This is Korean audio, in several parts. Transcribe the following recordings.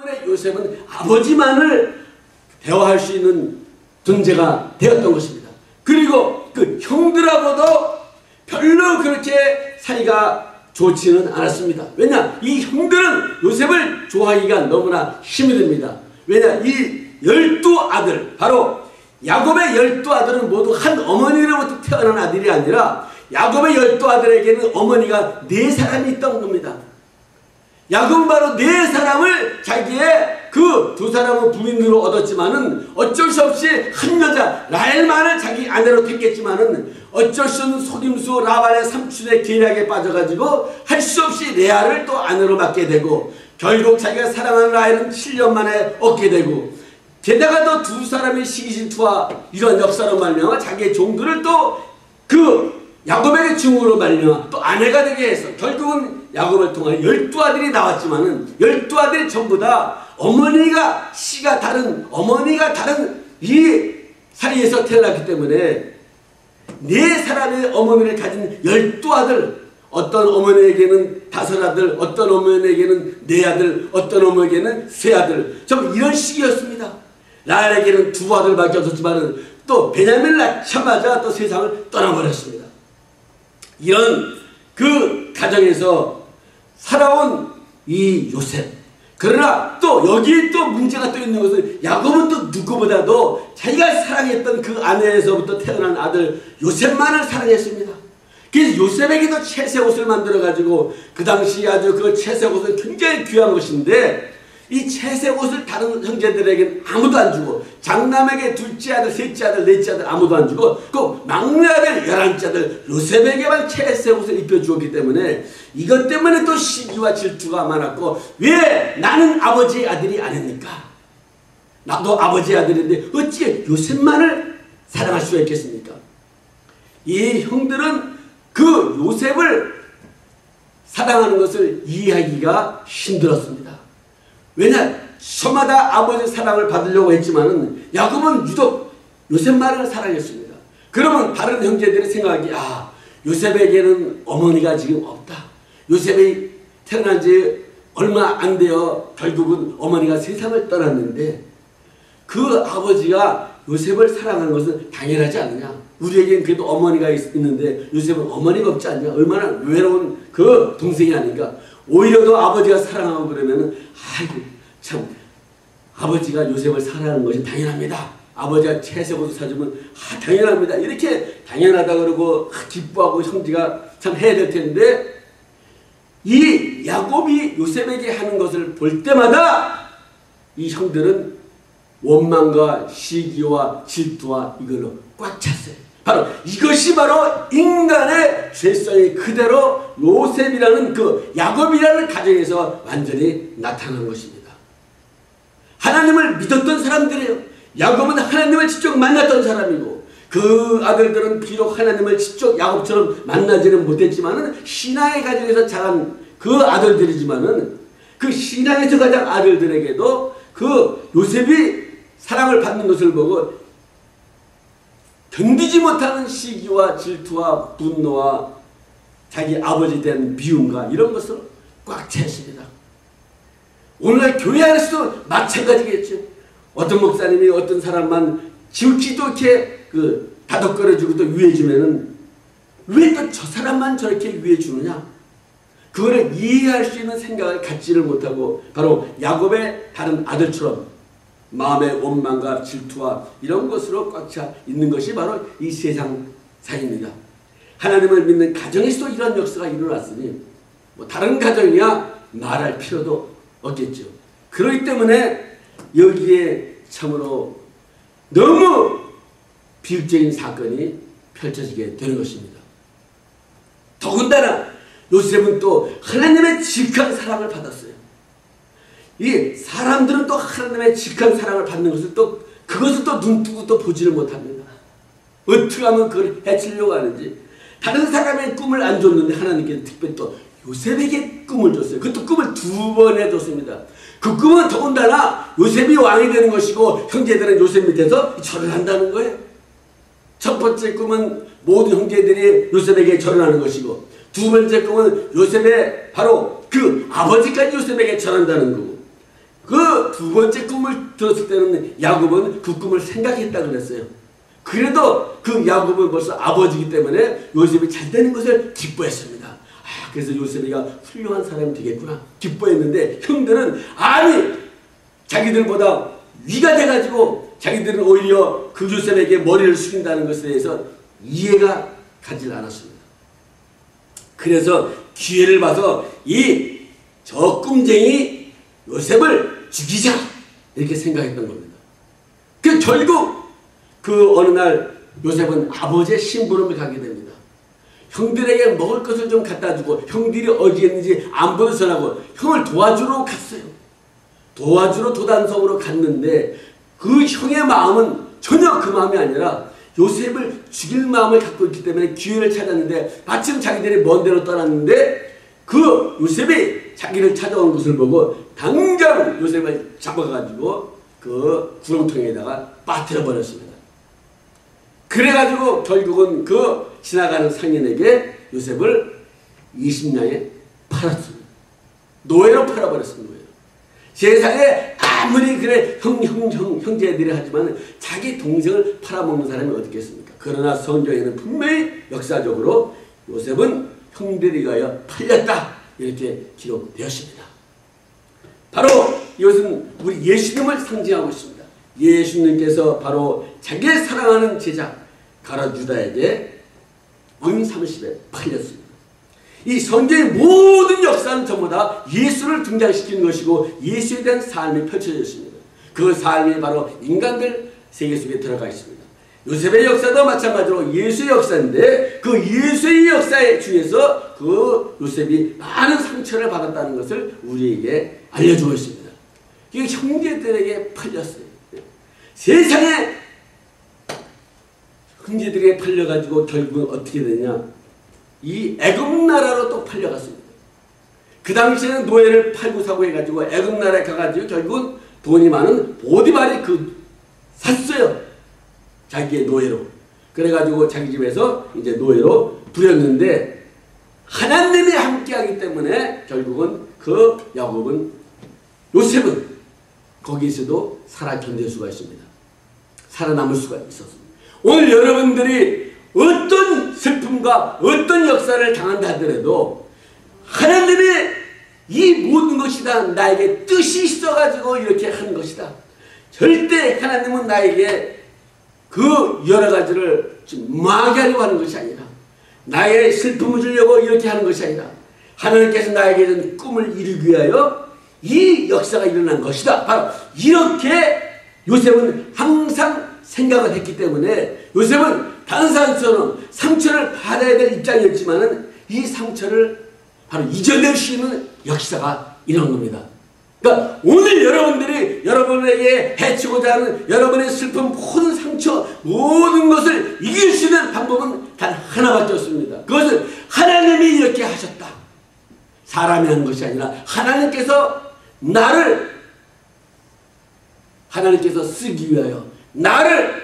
때문에 요셉은 아버지만을 대화할 수 있는 존재가 되었던 것입니다. 그리고 그 형들하고도 별로 그렇게 사이가 좋지는 않았습니다. 왜냐? 이 형들은 요셉을 좋아하기가 너무나 힘이 듭니다. 왜냐? 이 12아들, 바로 야곱의 12아들은 모두 한 어머니로부터 태어난 아들이 아니라 야곱의 12아들에게는 어머니가 4사람이 있던 겁니다. 야곱은 바로 4사람을 자기의 그 2사람은 부인으로 얻었지만은 어쩔 수 없이 한 여자 라헬만을 자기 아내로 택했지만은 어쩔 수 없는 속임수 라반의 삼촌의 계략에 빠져가지고 할 수 없이 레아를 또 아내로 맡게 되고 결국 자기가 사랑하는 라헬은 7년 만에 얻게 되고 게다가 또 2사람의 시기질투와 이런 역사로 말미암아 자기의 종들을 또 그 야곱에게 증으로 말미암아 또 아내가 되게 해서 결국은 야곱을 통하여 12아들이 나왔지만은 12아들이 전부 다 어머니가 씨가 다른 어머니가 다른 이 사이에서 태어났기 때문에 4사람의 어머니를 가진 12아들, 어떤 어머니에게는 5아들, 어떤 어머니에게는 4아들, 어떤 어머니에게는 3아들, 좀 이런 식이었습니다. 라헬에게는 2아들밖에 없었지만은 또 베냐민을 낳자마자 또 세상을 떠나버렸습니다. 이런 그 가정에서 살아온 이 요셉. 그러나 또 여기에 또 문제가 또 있는 것은 야곱은 또 누구보다도 자기가 사랑했던 그 아내에서부터 태어난 아들 요셉만을 사랑했습니다. 그래서 요셉에게도 채색 옷을 만들어 가지고 그 당시 아주 그 채색 옷은 굉장히 귀한 것인데 이 채색 옷을 다른 형제들에게는 아무도 안 주고 장남에게 둘째 아들, 셋째 아들, 넷째 아들 아무도 안 주고 그 막내 아들 11째 아들 요셉에게만 채색 옷을 입혀주었기 때문에 이것 때문에 또 시기와 질투가 많았고 왜 나는 아버지의 아들이 아닙니까? 나도 아버지의 아들인데 어찌 요셉만을 사랑할 수가 있겠습니까? 이 형들은 그 요셉을 사랑하는 것을 이해하기가 힘들었습니다. 왜냐? 저마다 아버지의 사랑을 받으려고 했지만은 야곱은 유독 요셉만을 사랑했습니다. 그러면 다른 형제들이 생각하기 요셉에게는 어머니가 지금 없다. 요셉이 태어난 지 얼마 안 되어 결국은 어머니가 세상을 떠났는데 그 아버지가 요셉을 사랑하는 것은 당연하지 않느냐. 우리에겐 그래도 어머니가 있는데 요셉은 어머니가 없지 않냐. 얼마나 외로운 그 동생이 아닌가. 오히려 더 아버지가 사랑하고 그러면은 참 아버지가 요셉을 사랑하는 것이 당연합니다. 아버지가 채색 옷을 사주면 당연합니다. 이렇게 당연하다 그러고 기뻐하고 형제가 참 해야 될 텐데 이 야곱이 요셉에게 하는 것을 볼 때마다 이 형들은 원망과 시기와 질투와 이걸로 꽉 찼어요. 바로 이것이 바로 인간의 죄성이 그대로 요셉이라는 그 야곱이라는 가정에서 완전히 나타난 것입니다. 하나님을 믿었던 사람들이에요. 야곱은 하나님을 직접 만났던 사람이고 그 아들들은 비록 하나님을 직접 야곱처럼 만나지는 못했지만은 신앙의 가정에서 자란 그 아들들이지만은 그 신앙에서 가장 아들들에게도 그 요셉이 사랑을 받는 것을 보고 견디지 못하는 시기와 질투와 분노와 자기 아버지에 대한 미움과 이런 것을 꽉 찼습니다. 오늘날 교회 안에서도 마찬가지겠죠. 어떤 목사님이 어떤 사람만 지우지도 않게 다독거려주고 또 위해주면은 왜 또 저 사람만 저렇게 위해주느냐? 그거를 이해할 수 있는 생각을 갖지를 못하고 바로 야곱의 다른 아들처럼 마음의 원망과 질투와 이런 것으로 꽉 차 있는 것이 바로 이 세상사입니다. 하나님을 믿는 가정에서도 이런 역사가 일어났으니 뭐 다른 가정이야 말할 필요도 없겠죠. 그렇기 때문에 여기에 참으로 너무 비극적인 사건이 펼쳐지게 되는 것입니다. 더군다나 요셉은 또 하나님의 지극한 사랑을 받았어요. 이 사람들은 또 하나님의 지극한 사랑을 받는 것을 또 그것을 또 눈뜨고 또 보지를 못합니다. 어떻게 하면 그걸 해치려고 하는지. 다른 사람의 꿈을 안 줬는데 하나님께서 특별히 또 요셉에게 꿈을 줬어요. 그것도 꿈을 2번 해줬습니다. 그 꿈은 더군다나 요셉이 왕이 되는 것이고 형제들은 요셉 밑에서 절을 한다는 거예요. 첫 번째 꿈은 모든 형제들이 요셉에게 절을 하는 것이고 두 번째 꿈은 요셉의 바로 그 아버지까지 요셉에게 절한다는 거고 그 두 번째 꿈을 들었을 때는 야곱은 그 꿈을 생각했다 그랬어요. 그래도 그 야곱은 벌써 아버지이기 때문에 요셉이 잘 되는 것을 기뻐했습니다. 그래서 요셉이가 훌륭한 사람이 되겠구나 기뻐했는데, 형들은 아니 자기들보다 위가 돼가지고 자기들은 오히려 그 요셉에게 머리를 숙인다는 것에 대해서 이해가 가지 않았습니다. 그래서 기회를 봐서 저 꿈쟁이 요셉을 죽이자 이렇게 생각했던 겁니다. 결국 어느 날 요셉은 아버지의 심부름을 가게 됩니다. 형들에게 먹을 것을 좀 갖다 주고, 형들이 어디에 있는지 안부를 전하고 형을 도와주러 갔어요. 도와주러 도단성으로 갔는데 그 형의 마음은 전혀 그 마음이 아니라 요셉을 죽일 마음을 갖고 있기 때문에 기회를 찾았는데, 마침 자기들이 먼 데로 떠났는데 그 요셉이 자기를 찾아온 것을 보고 당장 요셉을 잡아가지고 그 구렁텅이에다가 빠뜨려 버렸습니다. 그래가지고 결국은 그 지나가는 상인에게 요셉을 20냥에 팔았습니다. 노예로 팔아버렸습니다. 노예로. 세상에 아무리 그래 형제들이 하지만 자기 동생을 팔아먹는 사람이 어디 있겠습니까? 그러나 성경에는 분명히 역사적으로 요셉은 형들에 의하여 팔렸다 이렇게 기록되었습니다. 바로 이것은 우리 예수님을 상징하고 있습니다. 예수님께서 바로 자기의 사랑하는 제자 가룟 유다에게 은 30에 팔렸습니다. 이 성경의 모든 역사는 전부 다 예수를 등장시키는 것이고 예수에 대한 삶이 펼쳐져 있습니다. 그 삶이 바로 인간들 세계 속에 들어가 있습니다. 요셉의 역사도 마찬가지로 예수의 역사인데 그 예수의 역사 중에서 그 요셉이 많은 상처를 받았다는 것을 우리에게 알려주고 있습니다. 이게 형제들에게 팔렸어요. 세상에 형제들에게 팔려가지고 결국은 어떻게 되냐, 이 애굽 나라로 또 팔려갔습니다. 그 당시에는 노예를 팔고 사고 해가지고 애굽 나라에 가가지고 결국은 돈이 많은 보디발이 샀어요. 자기의 노예로. 그래가지고 자기 집에서 이제 노예로 부렸는데 하나님이 함께하기 때문에 결국은 그 야곱은 요셉은 거기서도 살아 견딜 수가 있습니다. 살아남을 수가 있었습니다. 오늘 여러분들이 어떤 슬픔과 어떤 역사를 당한다 하더라도 하나님이 이 모든 것이 다 나에게 뜻이 있어가지고 이렇게 하는 것이다. 절대 하나님은 나에게 그 여러 가지를 망하게 하려고 하는 것이 아니라, 나의 슬픔을 주려고 이렇게 하는 것이 아니라 하나님께서 나에게 준 꿈을 이루기 위하여 이 역사가 일어난 것이다. 바로 이렇게 요셉은 항상 생각을 했기 때문에 요셉은 다른 사람처럼 상처를 받아야 될 입장이었지만은 이 상처를 바로 잊어낼 수 있는 역사가 일어난 겁니다. 그러니까 오늘 여러분들이 여러분에게 해치고자 하는 여러분의 슬픔, 모든 상처, 모든 것을 이길 수 있는 방법은 단 하나밖에 없습니다. 그것은 하나님이 이렇게 하셨다. 사람이 한 것이 아니라 하나님께서 쓰기 위하여 나를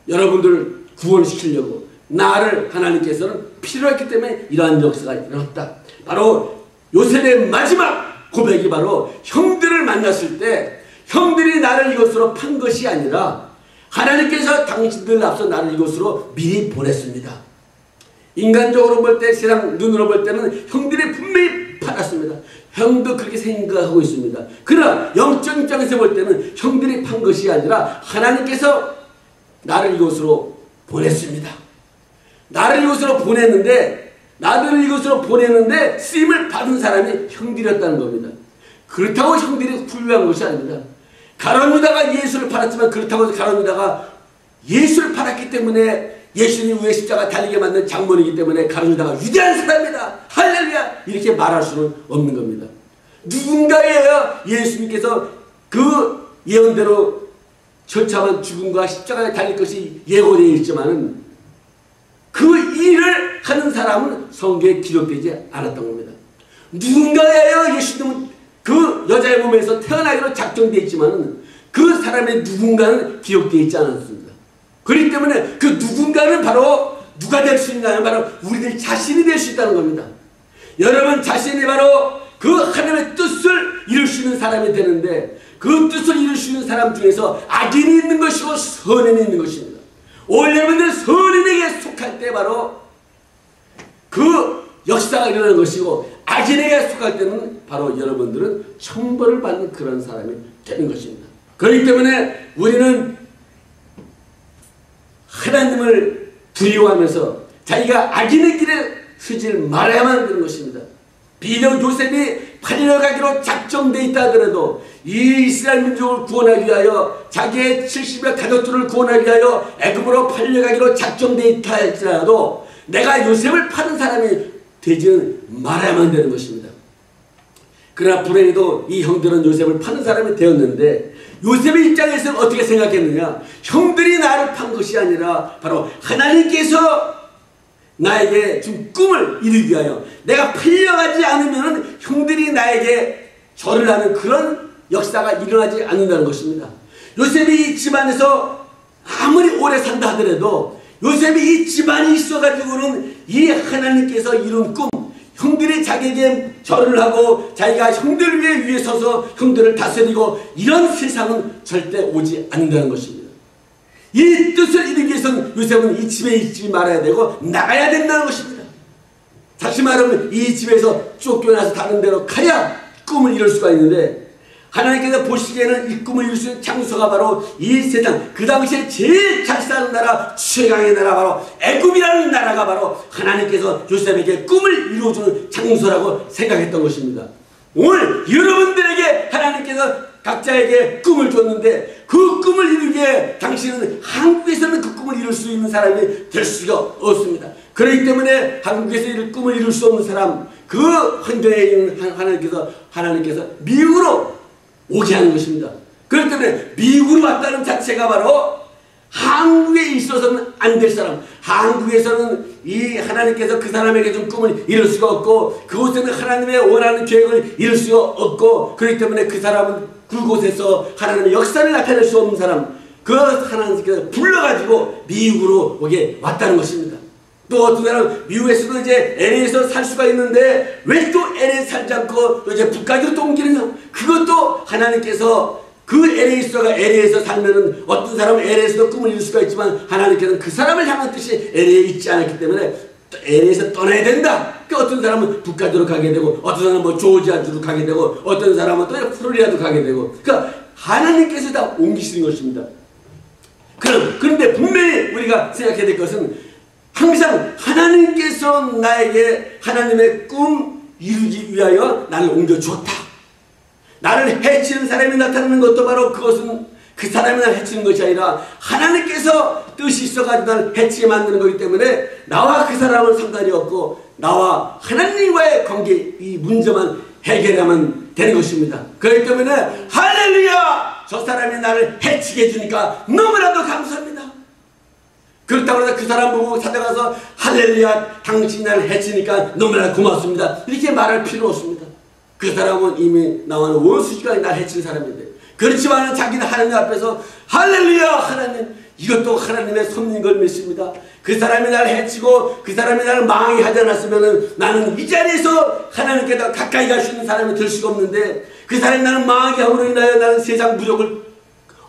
여러분들을 구원시키려고 나를 하나님께서는 필요했기 때문에 이러한 역사가 일어났다. 바로 요셉의 마지막 고백이 바로 형들을 만났을 때 형들이 나를 이곳으로 판 것이 아니라 하나님께서 당신들 앞서 나를 이곳으로 미리 보냈습니다. 인간적으로 볼 때, 세상 눈으로 볼 때는 형들이 분명히 팔았습니다. 형도 그렇게 생각하고 있습니다. 그러나 영적 입장에서 볼 때는 형들이 판 것이 아니라 하나님께서 나를 이곳으로 보냈습니다. 나를 이곳으로 보냈는데 쓰임을 받은 사람이 형들이었다는 겁니다. 그렇다고 형들이 훌륭한 것이 아닙니다. 가룟 유다가 예수를 팔았지만 그렇다고 해서 가룟 유다가 예수를 팔았기 때문에 예수님 위에 십자가 달리게 만든 장본이기 때문에 가룟 유다가 위대한 사람이다. 할렐루야! 이렇게 말할 수는 없는 겁니다. 누군가에요 예수님께서 그 예언대로 처참한 죽음과 십자가에 달릴 것이 예고되어 있지만은 그 일을 하는 사람은 성경에 기록되지 않았던 겁니다. 누군가예요 예수님은 그 여자의 몸에서 태어나기로 작정되어 있지만은 그 사람의 누군가는 기록되어 있지 않았습니다. 그렇기 때문에 그 누군가는 바로 누가 될 수 있나요? 바로 우리들 자신이 될 수 있다는 겁니다. 여러분 자신이 바로 그 하나님의 뜻을 이룰 수 있는 사람이 되는데 그 뜻을 이룰 수 있는 사람 중에서 악인이 있는 것이고 선인이 있는 것입니다. 오늘 여러분들 선인에게 속할 때 바로 그 역사가 일어나는 것이고, 악인에게 속할 때는 바로 여러분들은 형벌을 받는 그런 사람이 되는 것입니다. 그렇기 때문에 우리는 하나님을 두려워하면서 자기가 악인의 길에 서지 말아야만 하는 것입니다. 비록 요셉이 팔려 가기로 작정되어 있다 하더라도 이 이스라엘 민족을 구원하기 위하여, 자기의 70여 가족들을 구원하기 위하여 애굽으로 팔려가기로 작정되어 있다 할지라도 내가 요셉을 파는 사람이 되지는 말아야만 되는 것입니다. 그러나 불행히도 이 형들은 요셉을 파는 사람이 되었는데, 요셉의 입장에서는 어떻게 생각했느냐? 형들이 나를 판 것이 아니라 바로 하나님께서 나에게 준 꿈을 이루기 위하여, 내가 팔려가지 않으면 형들이 나에게 절을 하는 그런 역사가 일어나지 않는다는 것입니다. 요셉이 이 집안에서 아무리 오래 산다 하더라도 요셉이 이 집안이 있어가지고는 이 하나님께서 이룬 꿈, 형들이 자기에게 절을 하고 자기가 형들 위에 서서 형들을 다스리고 이런 세상은 절대 오지 않는다는 것입니다. 이 뜻을 이루기 위해서는 요셉은 이 집에 있지 말아야 되고 나가야 된다는 것입니다. 다시 말하면 이 집에서 쫓겨나서 다른 데로 가야 꿈을 이룰 수가 있는데, 하나님께서 보시기에는 이 꿈을 이룰 수 있는 장소가 바로 이 세상, 그 당시에 제일 잘 사는 나라, 최강의 나라, 바로 애굽이라는 나라가 바로 하나님께서 요셉에게 꿈을 이루어주는 장소라고 생각했던 것입니다. 오늘 여러분들에게 하나님께서 각자에게 꿈을 줬는데, 그 꿈을 이루기에 당신은 한국에서는 그 꿈을 이룰 수 있는 사람이 될 수가 없습니다. 그렇기 때문에 한국에서 꿈을 이룰 수 없는 사람, 그 환경에 있는 하나님께서 미국으로 오게 하는 것입니다. 그렇기 때문에 미국으로 왔다는 자체가 바로 한국에 있어서는 안 될 사람, 한국에서는 이 하나님께서 그 사람에게 준 꿈을 이룰 수가 없고, 그곳에는 하나님의 원하는 계획을 이룰 수가 없고, 그렇기 때문에 그 사람은 그곳에서 하나님의 역사를 나타낼 수 없는 사람, 그 하나님께서 불러가지고 미국으로 오게 왔다는 것입니다. 또 어떤 사람은 미국에서도 이제 LA에서 살 수가 있는데 왜 또 LA에 살지 않고 또 이제 북까지로 또 옮기느냐? 그것도 하나님께서 그 LA에서 살면은 어떤 사람은 LA에서도 꿈을 이룰 수가 있지만, 하나님께서는 그 사람을 향한 뜻이 LA에 있지 않았기 때문에 LA에서 떠나야 된다. 그러니까 어떤 사람은 북까지로 가게 되고, 어떤 사람은 뭐 조지아주로 가게 되고, 어떤 사람은 또 플로리다도 가게 되고, 그러니까 하나님께서 다 옮기시는 것입니다. 그런데 분명히 우리가 생각해야 될 것은, 항상 하나님께서 나에게 하나님의 꿈 이루기 위하여 나를 옮겨주었다. 나를 해치는 사람이 나타나는 것도 바로 그것은 그 사람이 나를 해치는 것이 아니라 하나님께서 뜻이 있어가지고 나를 해치게 만드는 거기 때문에 나와 그 사람은 상관이 없고, 나와 하나님과의 관계, 이 문제만 해결하면 되는 것입니다. 그렇기 때문에 할렐루야! 저 사람이 나를 해치게 해주니까 너무나도 감사합니다. 그렇다고 해서 그 사람 보고 찾아가서 할렐루야, 당신이 나를 해치니까 너무나 고맙습니다, 이렇게 말할 필요 없습니다. 그 사람은 이미 나와는 원수지가 날 해치는 사람인데, 그렇지만 자기는 하나님 앞에서 할렐루야, 하나님, 이것도 하나님의 섭리인 걸 믿습니다. 그 사람이 나를 해치고 그 사람이 나를 망하게 하지 않았으면 나는 이 자리에서 하나님께 더 가까이 갈 수 있는 사람이 될 수가 없는데, 그 사람이 나를 망하게 함으로 인하여 나는 세상 무력을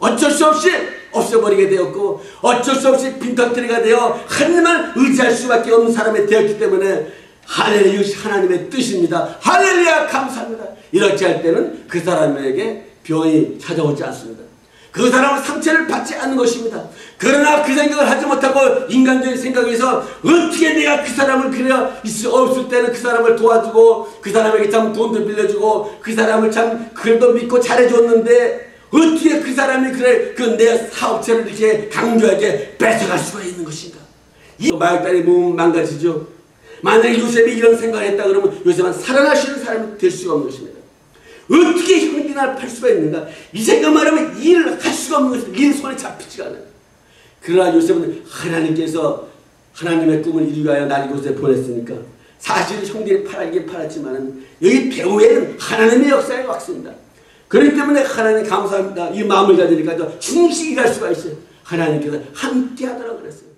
어쩔 수 없이 없애버리게 되었고, 어쩔 수 없이 빈털터리가 되어 하나님만 의지할 수밖에 없는 사람이 되었기 때문에, 할렐루야, 이것이 하나님의 뜻입니다. 할렐루야, 감사합니다. 이렇게 할 때는 그 사람에게 병이 찾아오지 않습니다. 그 사람은 상처를 받지 않는 것입니다. 그러나 그 생각을 하지 못하고 인간적인 생각에서 어떻게 내가 그 사람을 그래야 없을 때는 그 사람을 도와주고, 그 사람에게 참 돈도 빌려주고, 그 사람을 참 그래도 믿고 잘해줬는데 어떻게 그 사람이 그래 내 사업체를 이렇게 강조하게 뺏어갈 수가 있는 것인가? 이 마약단이 몸은 망가지죠. 만약에 요셉이 이런 생각을 했다 그러면 요셉은 살아날 수 있는 사람이 될 수가 없는 것입니다. 어떻게 형이 나를 팔 수가 있는가? 이 생각만 하면 일을 할 수가 없는 것입니다. 일 손에 잡히지가 않아요. 그러나 요셉은 하나님께서 하나님의 꿈을 이루기 위하여 나를 이곳에 보냈으니까, 사실은 형들이 팔긴 팔았지만 여기 배후에는 하나님의 역사가 왔습니다. 그렇기 때문에 하나님 감사합니다. 이 마음을 가지니까 충실히 갈 수가 있어요. 하나님께서 함께 하더라고 그랬어요.